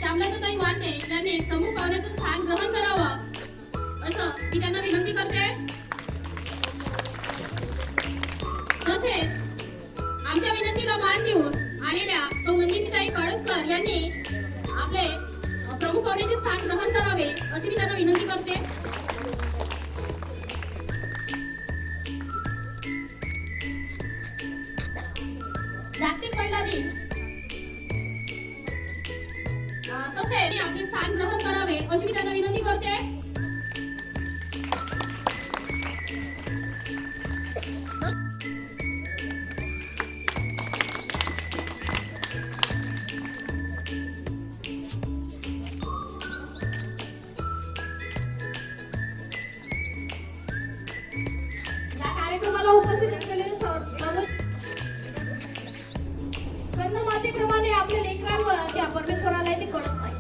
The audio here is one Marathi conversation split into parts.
श्यामलताई वानरे यांनी प्रमुख पाहुण्याचं स्थान ग्रहण करावं असं मी त्यांना विनंती करते। तसेच आमच्या विनंतीला मान देऊन आलेल्या सौ नंदिनीताई कळसकर यांनी आपले प्रमुख पाहुण्याचे स्थान ग्रहण करावे अशी मी त्यांना विनंती करते। जागतिक महिला दिन तसेच आपले स्थान ग्रहण करावे अशी मी त्यांना विनंती करते। या कार्यक्रमाला उपस्थित असलेले सर्व मातेप्रमाणे आपल्या लेकरांवर त्या परमेश्वराला ते कळत नाही।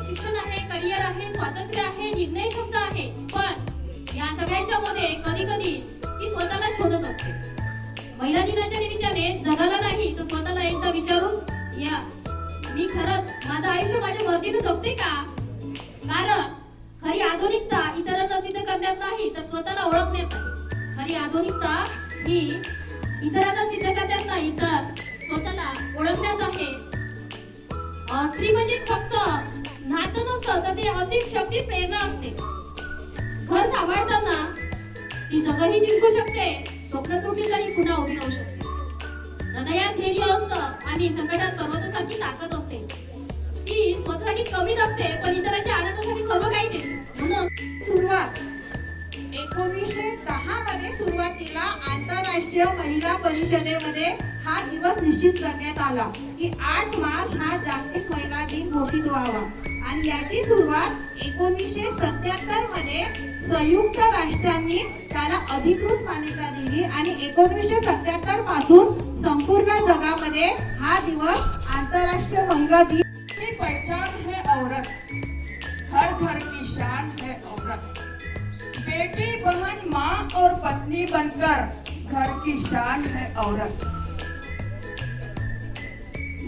शिक्षण आहे, करिअर आहे, स्वातंत्र्य आहे, निर्णय शब्द आहे, पण या सगळ्यांच्या मध्ये कधी कधी ती स्वतःला शोधत असते। महिला दिनाच्या निमित्ताने जगाला नाही तर स्वतःला एकदा विचारून या, मी खरंच माझं आयुष्य माझ्या मर्जीने जगते का? कारण खरी आधुनिकता इतरांना सिद्ध करण्यात नाही तर स्वतःला ओळखण्यात आहे। खरी आधुनिकता ही इतरांना सिद्ध करण्यात नाही तर स्वतःला ओळखण्यात आहे। स्त्री म्हणजे फक्त नातं नसतं तर ते असीम शक्ती प्रेरणा असते। घर सांभाळताना ती जगही जिंकू शकते, स्वप्न तुटली तरी पुन्हा उभी राहू शकते। हृदयात धैर्य असतं आणि संकटात पर्वतासारखी ताकद असते। ती स्वतःसाठी कमी जगते पण इतरांच्या आनंदासाठी सर्व काही देते। म्हणून सुरुवात 1910 मध्ये सुरुवातीला आंतरराष्ट्रीय महिला परिषदेमध्ये हा दिवस निश्चित करण्यात आला की 8 मार्च हा जागतिक महिला दिन घोषित व्हावा आणि याची सुरुवात 1977 मध्ये संयुक्त राष्ट्रांनी त्याला अधिकृत मान्यता दिली आणि 1977 पासून संपूर्ण जगामध्ये हा दिवस आंतरराष्ट्रीय महिला दिन की पहचान है औरत, हर घर की शान है औरत। बेटी, बहन, माँ और पत्नी बनकर घर की शान है औरत।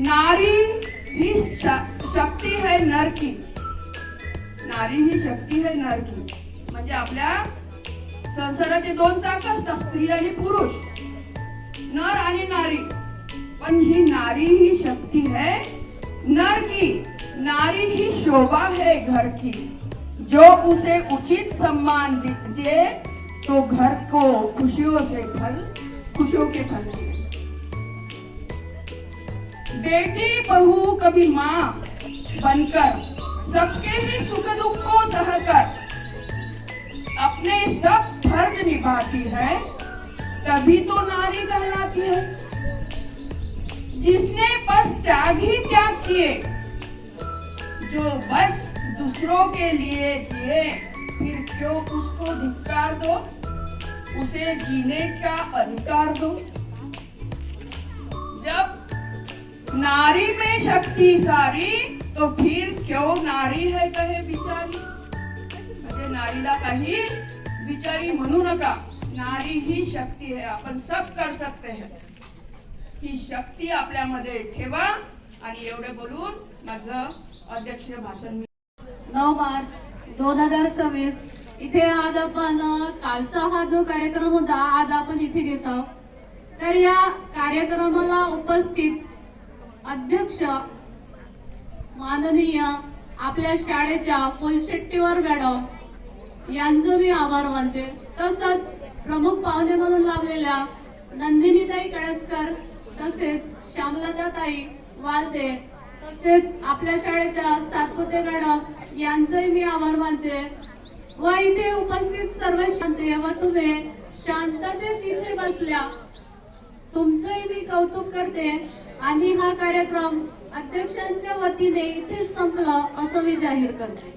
नारी ही शक्ती है नर की, नारी ही शक्ती है नर की। म्हणजे आपल्या संसाराचे दोन चाक असतात, स्त्री आणि पुरुष, नर आणि नारी। पण ही नारी ही शक्ती है नर की, नारी ही शोभा है घर की। जो उसे उचित सम्मान दे तो घर को खुशियों के फल। बेटी बहू कभी माँ बनकर सबके ही सुख दुख को सहकर अपने सब फर्ज निभाती है, तभी तो नारी कहलाती है। जिसने बस त्याग ही त्याग किए, जो बस दूसरों के लिए जिए, फिर क्यों उसको धिक्कार दो, उसे जीने का अधिकार दो। जब नारी में शक्ति सारी तो फिर क्यों नारी है कहे बिचारी। म्हणजे नारीला काही बिचारी म्हणू नका, नारी ही शक्ती है, आपण सब कर सकते हैं। ही शक्ती आपल्यामध्ये ठेवा आणि एवढे बोलून माझं अध्यक्षीय भाषण 9 मार्च 2026 इथे आज आपण कालचा हा जो कार्यक्रम होता आज आपण इथे घेत आहोत। तर या कार्यक्रमाला उपस्थित अध्यक्ष माननीय आपल्या शाळेच्या फुलशेट्टीवर मॅडम, यांचं मी आभार मानते. तसंच प्रमुख पाहुणे म्हणून लाभलेल्या नंदिनीताई कळसकर, तसेच श्यामलताताई वालदे, तसेच आपल्या शाळेच्या सातपुते मॅडम यांचंही मी आभार मानते. व इथे उपस्थित सर्व शांती व तुम्ही शांततेत इथे बसल्या, तुमचंही मी कौतुक करते. आणि हा कार्यक्रम अध्यक्षांच्या वतीने इथे संपला असं मी जाहीर करते.